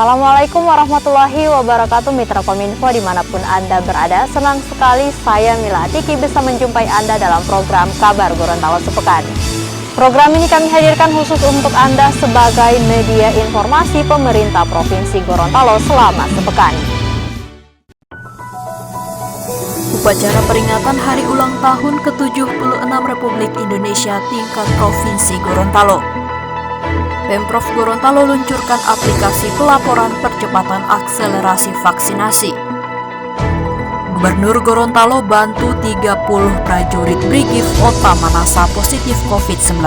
Assalamualaikum warahmatullahi wabarakatuh, Mitra Kominfo dimanapun Anda berada. Senang sekali saya Mila Atiki bisa menjumpai Anda dalam program Kabar Gorontalo Sepekan. Program ini kami hadirkan khusus untuk Anda sebagai media informasi pemerintah Provinsi Gorontalo selama sepekan. Upacara peringatan Hari Ulang Tahun ke-76 Republik Indonesia tingkat Provinsi Gorontalo. Pemprov Gorontalo luncurkan aplikasi pelaporan percepatan akselerasi vaksinasi. Gubernur Gorontalo bantu 30 prajurit Brigif Ota Manasa positif COVID-19.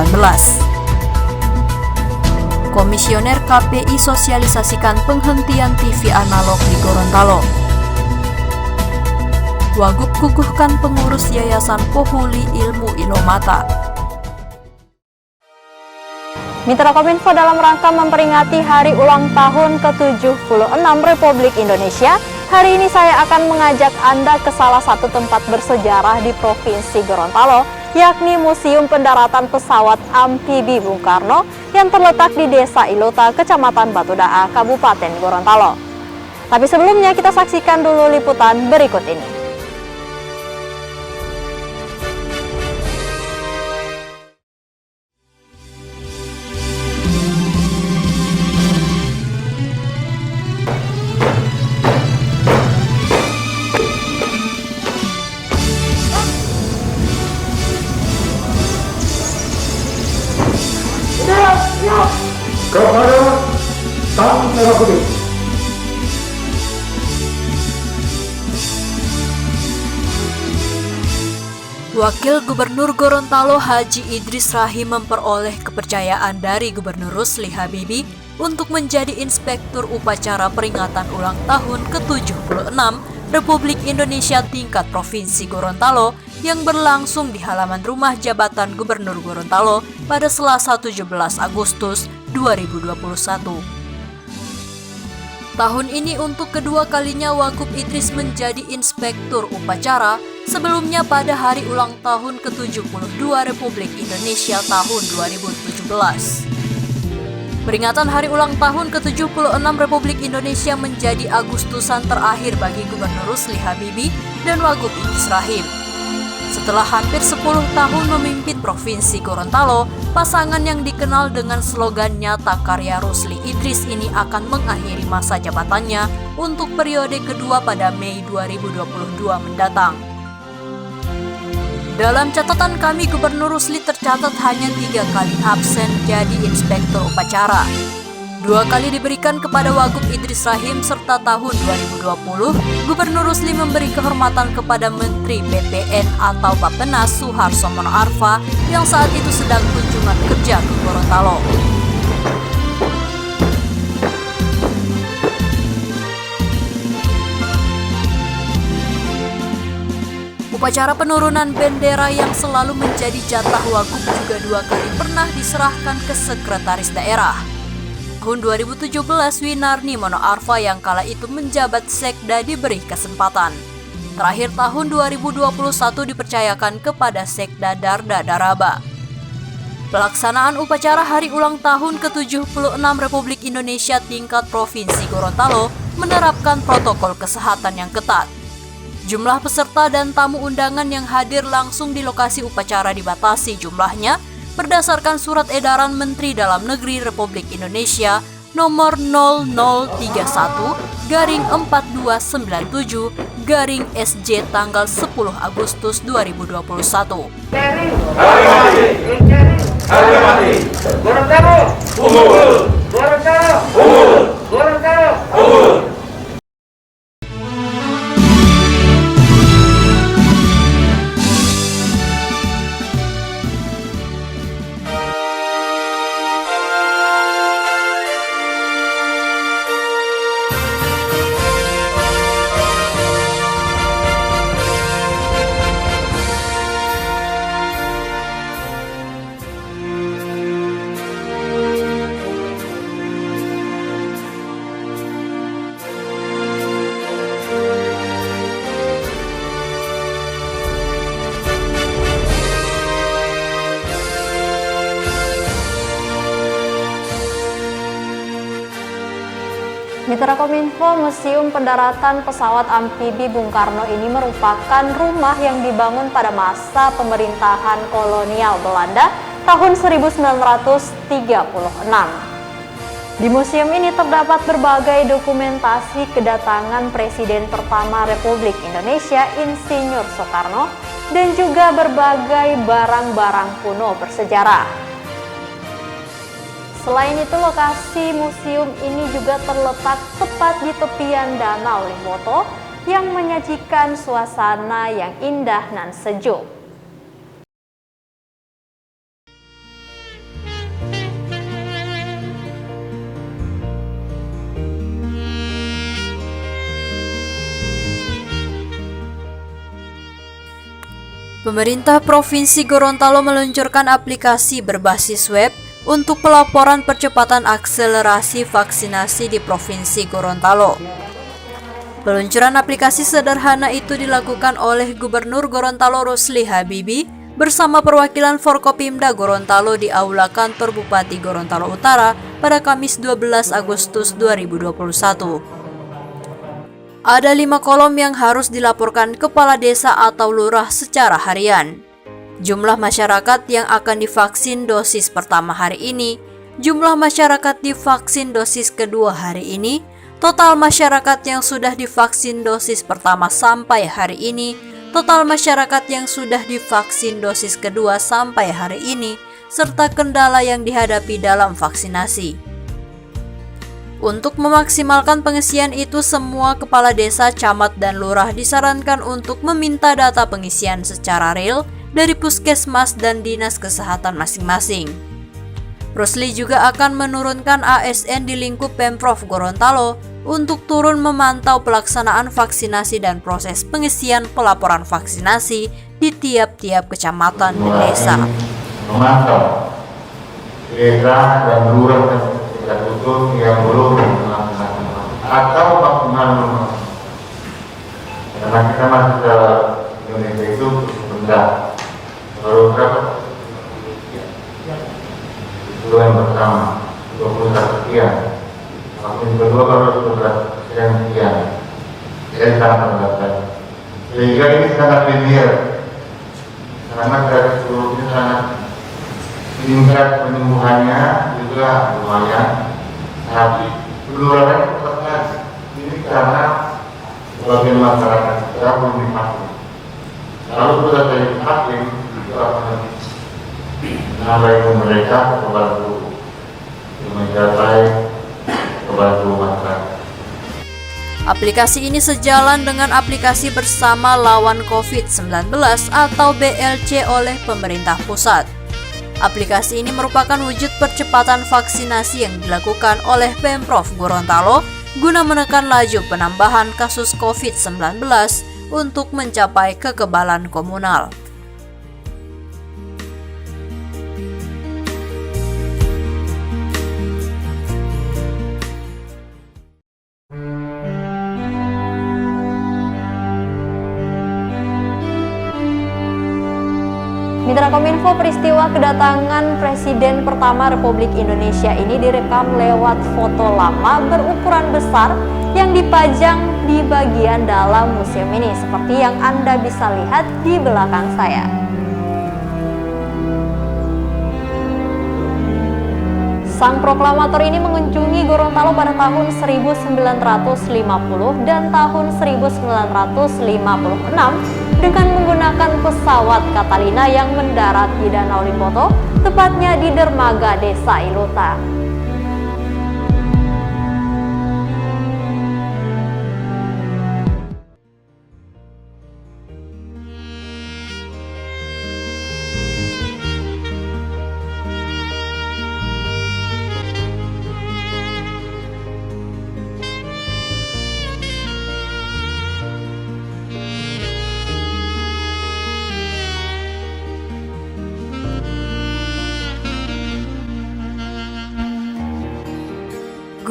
Komisioner KPI sosialisasikan penghentian TV analog di Gorontalo. Wagub kukuhkan pengurus Yayasan Pohuli Ilmu Ilomata. Mitra Kominfo dalam rangka memperingati Hari Ulang Tahun ke-76 Republik Indonesia, hari ini saya akan mengajak Anda ke salah satu tempat bersejarah di Provinsi Gorontalo, yakni Museum Pendaratan Pesawat Amfibi Bung Karno yang terletak di Desa Ilota, Kecamatan Batudaa, Kabupaten Gorontalo. Tapi sebelumnya kita saksikan dulu liputan berikut ini. Kepada Sang Merah Putih. Wakil Gubernur Gorontalo Haji Idris Rahim memperoleh kepercayaan dari Gubernur Rusli Habibie untuk menjadi Inspektur Upacara Peringatan Ulang Tahun ke-76 Republik Indonesia tingkat Provinsi Gorontalo yang berlangsung di halaman rumah jabatan Gubernur Gorontalo pada Selasa 17 Agustus 2021. Tahun ini untuk kedua kalinya Wagub Idris menjadi Inspektur Upacara, sebelumnya pada Hari Ulang Tahun ke-72 Republik Indonesia tahun 2017. Peringatan Hari Ulang Tahun ke-76 Republik Indonesia menjadi Agustusan terakhir bagi Gubernur Rusli Habibie dan Wagub Idris Rahim. Setelah hampir 10 tahun memimpin Provinsi Gorontalo, pasangan yang dikenal dengan slogan Nyata Karya Rusli Idris ini akan mengakhiri masa jabatannya untuk periode kedua pada Mei 2022 mendatang. Dalam catatan kami, Gubernur Rusli tercatat hanya 3 kali absen jadi Inspektur Upacara. 2 kali diberikan kepada Wagub Idris Rahim, serta tahun 2020, Gubernur Rusli memberi kehormatan kepada Menteri PPN atau Bappenas Suharto Mono Arfa yang saat itu sedang kunjungan kerja ke Gorontalo. Upacara penurunan bendera yang selalu menjadi jatah Wagub juga 2 kali pernah diserahkan ke Sekretaris Daerah. Tahun 2017, Winarni Mono Arfa yang kala itu menjabat Sekda diberi kesempatan. Terakhir tahun 2021 dipercayakan kepada Sekda Darda Daraba. Pelaksanaan upacara Hari Ulang Tahun ke-76 Republik Indonesia tingkat Provinsi Gorontalo menerapkan protokol kesehatan yang ketat. Jumlah peserta dan tamu undangan yang hadir langsung di lokasi upacara dibatasi jumlahnya berdasarkan Surat Edaran Menteri Dalam Negeri Republik Indonesia nomor 0033/4297/SJ tanggal 10 Agustus 2021. Harga mati. Gorontalo unggul. Gorontalo unggul. Gorontalo unggul. Mitra Kominfo, Museum Pendaratan Pesawat Amfibi Bung Karno ini merupakan rumah yang dibangun pada masa pemerintahan kolonial Belanda tahun 1936. Di museum ini terdapat berbagai dokumentasi kedatangan Presiden pertama Republik Indonesia, Insinyur Soekarno, dan juga berbagai barang-barang kuno bersejarah. Selain itu, lokasi museum ini juga terletak tepat di tepian Danau Limboto yang menyajikan suasana yang indah dan sejuk. Pemerintah Provinsi Gorontalo meluncurkan aplikasi berbasis web untuk pelaporan percepatan akselerasi vaksinasi di Provinsi Gorontalo. Peluncuran aplikasi sederhana itu dilakukan oleh Gubernur Gorontalo Rusli Habibie bersama perwakilan Forkopimda Gorontalo di Aula Kantor Bupati Gorontalo Utara pada Kamis 12 Agustus 2021. Ada 5 kolom yang harus dilaporkan kepala desa atau lurah secara harian. Jumlah masyarakat yang akan divaksin dosis pertama hari ini, jumlah masyarakat divaksin dosis kedua hari ini, total masyarakat yang sudah divaksin dosis pertama sampai hari ini, total masyarakat yang sudah divaksin dosis kedua sampai hari ini, serta kendala yang dihadapi dalam vaksinasi. Untuk memaksimalkan pengisian itu, semua kepala desa, camat, dan lurah disarankan untuk meminta data pengisian secara real dari puskesmas dan dinas kesehatan masing-masing. Rusli juga akan menurunkan ASN di lingkup Pemprov Gorontalo untuk turun memantau pelaksanaan vaksinasi dan proses pengisian pelaporan vaksinasi di tiap-tiap kecamatan dan desa. Memantau desa dan lurah dan tutup yang belum melaksanakan atau maksimal karena kita masih ke Indonesia itu sebentar. Baru berapa? Itu yang pertama 21 sekian, vaksin kedua baru 11 sekian. Jadi sangat terbatas. Sehingga ini sangat linear, karena dari seluruhnya sangat tingkat penyembuhannya juga lumayan, tapi penularan cepat lagi. Ini karena sebagian masyarakat kita belum divaksin. Kalau sudah divaksin, menambah mereka membantu mencapai membantu masyarakat. Aplikasi ini sejalan dengan aplikasi Bersama Lawan COVID-19 atau BLC oleh pemerintah pusat. Aplikasi ini merupakan wujud percepatan vaksinasi yang dilakukan oleh Pemprov Gorontalo guna menekan laju penambahan kasus COVID-19 untuk mencapai kekebalan komunal. Mitra Kominfo, peristiwa kedatangan Presiden pertama Republik Indonesia ini direkam lewat foto lama berukuran besar yang dipajang di bagian dalam museum ini, seperti yang Anda bisa lihat di belakang saya. Sang proklamator ini mengunjungi Gorontalo pada tahun 1950 dan tahun 1956 dengan menggunakan pesawat Catalina yang mendarat di Danau Limboto, tepatnya di dermaga Desa Ilota.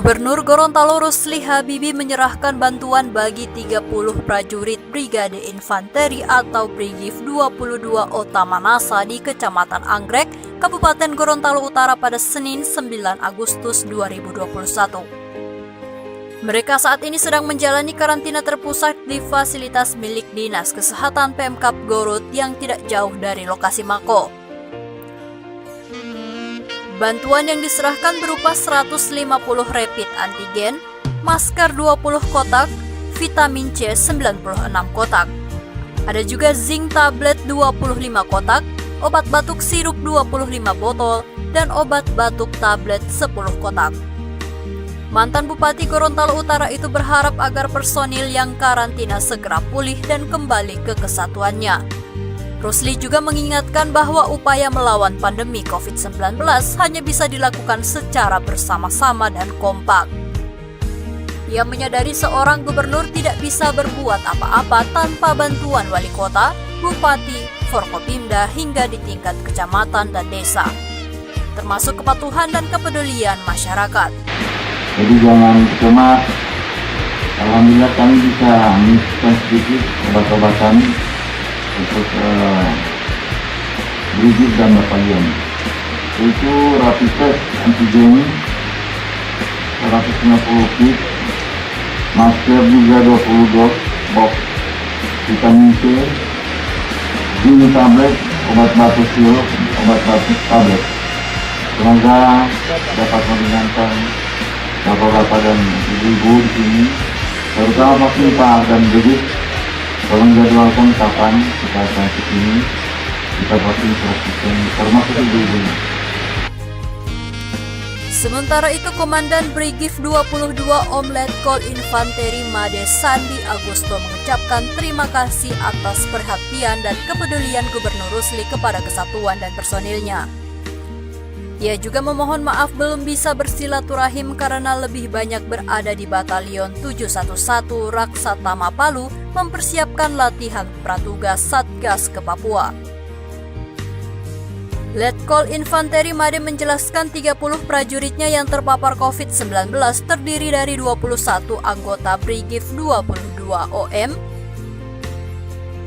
Gubernur Gorontalo Rusli Habibie menyerahkan bantuan bagi 30 prajurit Brigade Infanteri atau Brigif 22 Otamanasa di Kecamatan Anggrek, Kabupaten Gorontalo Utara pada Senin 9 Agustus 2021. Mereka saat ini sedang menjalani karantina terpusat di fasilitas milik Dinas Kesehatan Pemkab Garut yang tidak jauh dari lokasi Mako. Bantuan yang diserahkan berupa 150 rapid antigen, masker 20 kotak, vitamin C 96 kotak. Ada juga zinc tablet 25 kotak, obat batuk sirup 25 botol, dan obat batuk tablet 10 kotak. Mantan Bupati Gorontalo Utara itu berharap agar personil yang karantina segera pulih dan kembali ke kesatuannya. Rusli juga mengingatkan bahwa upaya melawan pandemi COVID-19 hanya bisa dilakukan secara bersama-sama dan kompak. Ia menyadari seorang gubernur tidak bisa berbuat apa-apa tanpa bantuan wali kota, bupati, Forkopimda hingga di tingkat kecamatan dan desa, termasuk kepatuhan dan kepedulian masyarakat. Jadi jangan cemas. Alhamdulillah kami bisa menyisihkan sedikit obat-obatan untuk Brigif dan Batalion. Itu rapid test antigen 150 kit, masker juga 20 box, vitamin C, zinc tablet, obat batuk sirup, obat batuk tablet. Semoga dapat meringankan bapak-bapak dan ibu-ibu di sini, terutama vaksin Pak dan Brigif. Tolong jadwalkan kapan kita akan ke sini, kita vaksin 100%, termasuk ibu-ibunya. Sementara itu, Komandan Brigif 22 Om Letkol Infanteri Made Sandi Agusto mengucapkan terima kasih atas perhatian dan kepedulian Gubernur Rusli kepada kesatuan dan personilnya. Ia juga memohon maaf belum bisa bersilaturahim karena lebih banyak berada di Batalion 711 Raksatama Palu mempersiapkan latihan pratugas Satgas ke Papua. Letkol Infanteri Made menjelaskan 30 prajuritnya yang terpapar COVID-19 terdiri dari 21 anggota Brigif 22 OM,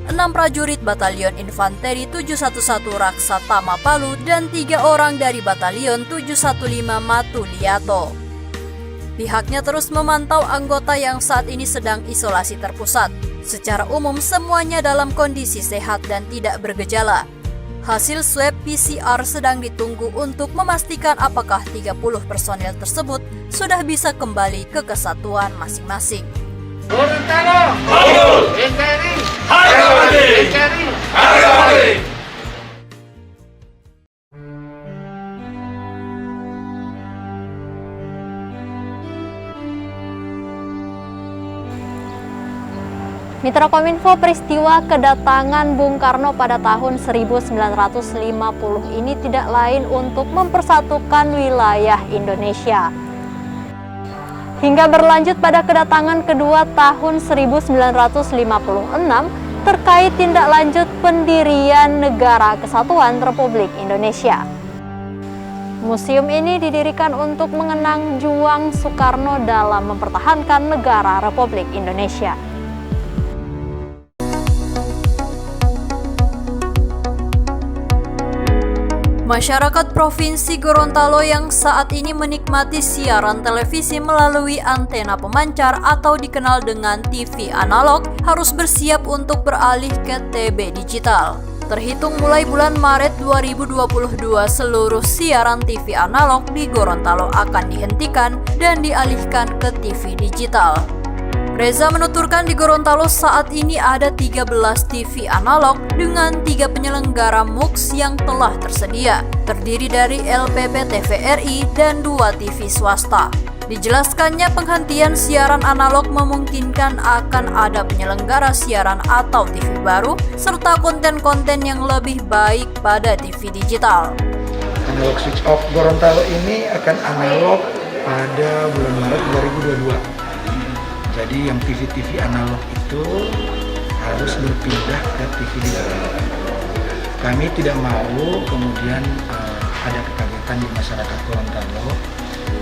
6 prajurit Batalion Infanteri 711 Raksatama Palu, dan 3 orang dari Batalion 715 Matuliato. Pihaknya terus memantau anggota yang saat ini sedang isolasi terpusat. Secara umum semuanya dalam kondisi sehat dan tidak bergejala. Hasil swab PCR sedang ditunggu untuk memastikan apakah 30 personel tersebut sudah bisa kembali ke kesatuan masing-masing. Gorontalo, NKRI, NKRI, Mitra Kominfo, peristiwa kedatangan Bung Karno pada tahun 1950 ini tidak lain untuk mempersatukan wilayah Indonesia. Hingga berlanjut pada kedatangan kedua tahun 1956 terkait tindak lanjut pendirian Negara Kesatuan Republik Indonesia. Museum ini didirikan untuk mengenang juang Soekarno dalam mempertahankan negara Republik Indonesia. Masyarakat Provinsi Gorontalo yang saat ini menikmati siaran televisi melalui antena pemancar atau dikenal dengan TV analog harus bersiap untuk beralih ke TB digital. Terhitung mulai bulan Maret 2022, seluruh siaran TV analog di Gorontalo akan dihentikan dan dialihkan ke TV digital. Reza menuturkan di Gorontalo saat ini ada 13 TV analog dengan 3 penyelenggara MUX yang telah tersedia, terdiri dari LPP TVRI dan 2 TV swasta. Dijelaskannya penghentian siaran analog memungkinkan akan ada penyelenggara siaran atau TV baru, serta konten-konten yang lebih baik pada TV digital. Analog switch off Gorontalo ini akan analog pada bulan Maret 2022. Jadi yang TV-TV analog itu harus berpindah ke TV digital. Kami tidak mau kemudian ada kekagetan di masyarakat Gorontalo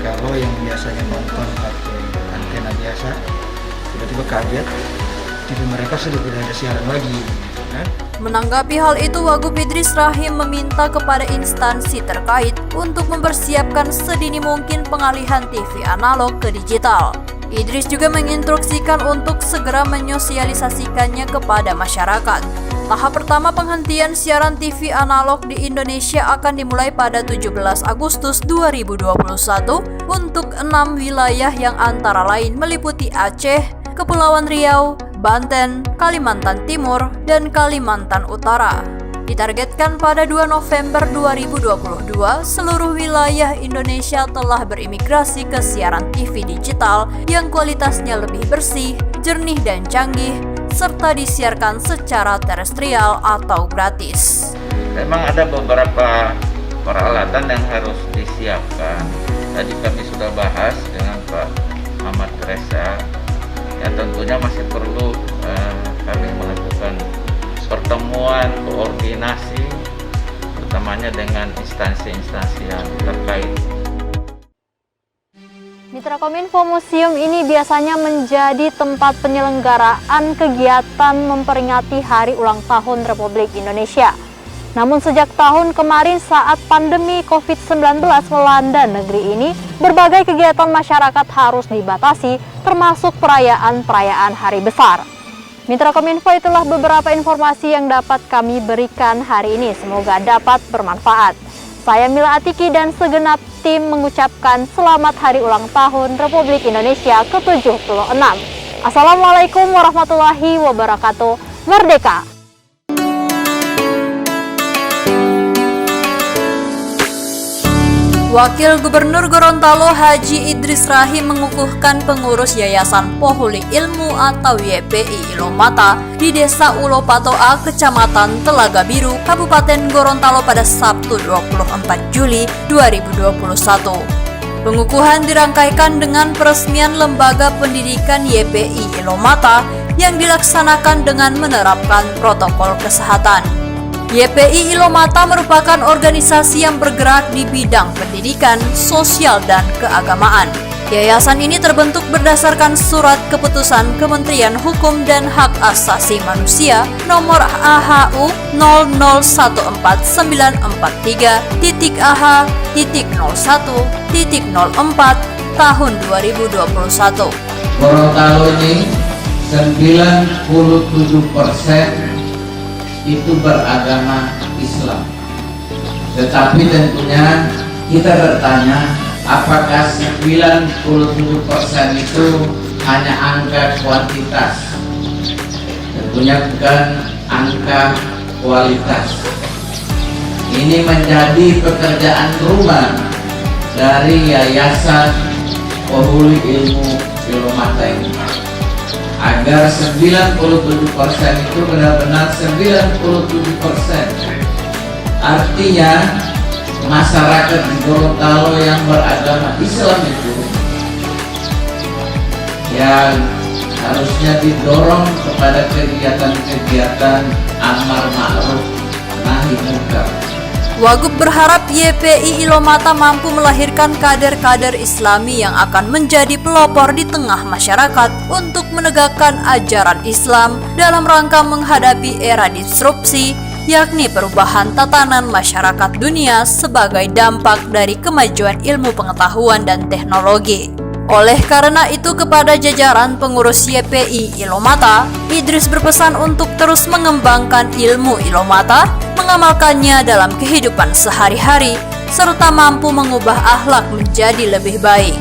kalau yang biasanya nonton pakai antena biasa tiba-tiba kaget TV mereka sudah tidak ada siaran lagi, kan? Menanggapi hal itu, Wagub Idris Rahim meminta kepada instansi terkait untuk mempersiapkan sedini mungkin pengalihan TV analog ke digital. Idris juga menginstruksikan untuk segera menyosialisasikannya kepada masyarakat. Tahap pertama penghentian siaran TV analog di Indonesia akan dimulai pada 17 Agustus 2021 untuk 6 wilayah yang antara lain meliputi Aceh, Kepulauan Riau, Banten, Kalimantan Timur, dan Kalimantan Utara. Ditargetkan pada 2 November 2022, seluruh wilayah Indonesia telah berimigrasi ke siaran TV digital yang kualitasnya lebih bersih, jernih dan canggih, serta disiarkan secara terestrial atau gratis. Memang ada beberapa peralatan yang harus disiapkan. Tadi kami sudah bahas dengan Pak Ahmad Reza. Ya tentunya masih perlu kami melakukan pertemuan koordinasi utamanya dengan instansi-instansi yang terkait. Mitra Kominfo, museum ini biasanya menjadi tempat penyelenggaraan kegiatan memperingati Hari Ulang Tahun Republik Indonesia. Namun sejak tahun kemarin saat pandemi COVID-19 melanda negeri ini, berbagai kegiatan masyarakat harus dibatasi, termasuk perayaan-perayaan hari besar. Mitra Kominfo, itulah beberapa informasi yang dapat kami berikan hari ini. Semoga dapat bermanfaat. Saya Mila Atiki dan segenap tim mengucapkan selamat Hari Ulang Tahun Republik Indonesia ke-76. Assalamualaikum warahmatullahi wabarakatuh. Merdeka! Wakil Gubernur Gorontalo Haji Idris Rahim mengukuhkan pengurus Yayasan Pohuli Ilmu atau YPI Ilomata di Desa Ulo Patoa, Kecamatan Telaga Biru, Kabupaten Gorontalo pada Sabtu 24 Juli 2021. Pengukuhan dirangkaikan dengan peresmian Lembaga Pendidikan YPI Ilomata yang dilaksanakan dengan menerapkan protokol kesehatan. YPI Ilomata merupakan organisasi yang bergerak di bidang pendidikan, sosial, dan keagamaan. Yayasan ini terbentuk berdasarkan surat keputusan Kementerian Hukum dan Hak Asasi Manusia nomor AHU 001493.AH.01.04 tahun 2021. Gorontalo ini 97% itu beragama Islam. Tetapi tentunya kita bertanya, apakah 97% itu hanya angka kuantitas? Tentunya bukan angka kualitas. Ini menjadi pekerjaan rumah dari Yayasan Pohuli Ilmu Ilomata ini, agar 97% itu benar-benar 97%. Artinya masyarakat di Gorontalo yang beragama Islam itu yang harusnya didorong kepada kegiatan-kegiatan amar ma'ruf nahi munkar. Wagub berharap YPI Ilomata mampu melahirkan kader-kader Islami yang akan menjadi pelopor di tengah masyarakat untuk menegakkan ajaran Islam dalam rangka menghadapi era disrupsi, yakni perubahan tatanan masyarakat dunia sebagai dampak dari kemajuan ilmu pengetahuan dan teknologi. Oleh karena itu, kepada jajaran pengurus YPI Ilomata, Idris berpesan untuk terus mengembangkan ilmu Ilomata, mengamalkannya dalam kehidupan sehari-hari, serta mampu mengubah akhlak menjadi lebih baik.